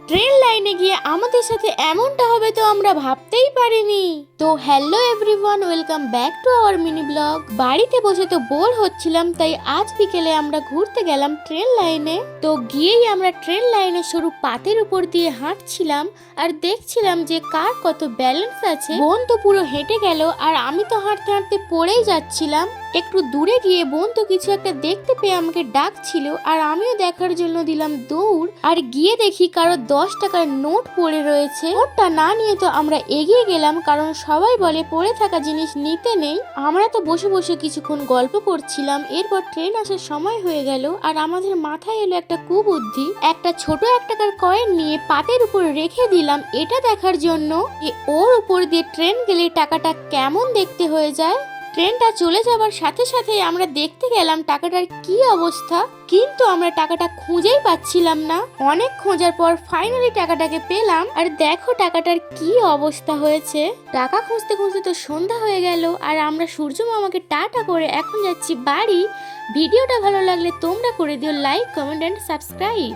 Train লাইনে গিয়ে আমাদের সাথে এমনটা হবে তো আমরা ভাবতেই পারিনি। তো hello everyone, welcome back to our mini blog. বাড়িতে বসে তো বোর হচ্ছিলাম, তাই আজ বিকেলে আমরা ঘুরতে গেলাম ট্রেন লাইনে। তো গিয়েই আমরা ট্রেন লাইনের সরু পাতের উপর দিয়ে হাঁটছিলাম আর দেখছিলাম যে কার কত ব্যালেন্স আছে। বোন তো পুরো হেঁটে গেল আর আমি তো হাঁটতে হাঁটতে পড়েই যাচ্ছিলাম। একটু দূরে গিয়ে বোন তো কিছু একটা দেখতে পেয়ে আমাকে ডাকছিল আর আমিও দেখার জন্য দিলাম দৌড়। আর গিয়ে দেখি কারো 10 টাকার নোট পড়ে রয়েছে। নোটটা না নিয়ে তো আমরা এগিয়ে গেলাম, কারণ সবাই বলে পড়ে থাকা জিনিস নিতে নেই। আমরা তো বসে বসে কিছুক্ষণ গল্প করছিলাম। এরপর ট্রেন আসার সময় হয়ে গেল আর আমাদের মাথায় এলো একটা কুবুদ্ধি। একটা ছোট 1 টাকার কয়েন নিয়ে পাতের উপর রেখে দিলাম এটা দেখার জন্য যে ওর উপর দিয়ে ট্রেন গেলে টাকাটা কেমন দেখতে হয়ে যায়। ট্রেনটা চলে যাবার সাথে সাথে আমরা দেখতে গেলাম টাকাটার কি অবস্থা, কিন্তু আমরা টাকাটা খুঁজেই পাচ্ছিলাম না। অনেক খোঁজার পর ফাইনালি টাকাটাকে পেলাম আর দেখো টাকাটার কি অবস্থা হয়েছে। টাকা খুঁজতে খুঁজতে তো সন্ধ্যা হয়ে গেল আর আমরা সূর্য মামাকে টাটা করে এখন যাচ্ছি বাড়ি। ভিডিওটা ভালো লাগলে তোমরা করে দিও লাইক, কমেন্ট এন্ড সাবস্ক্রাইব।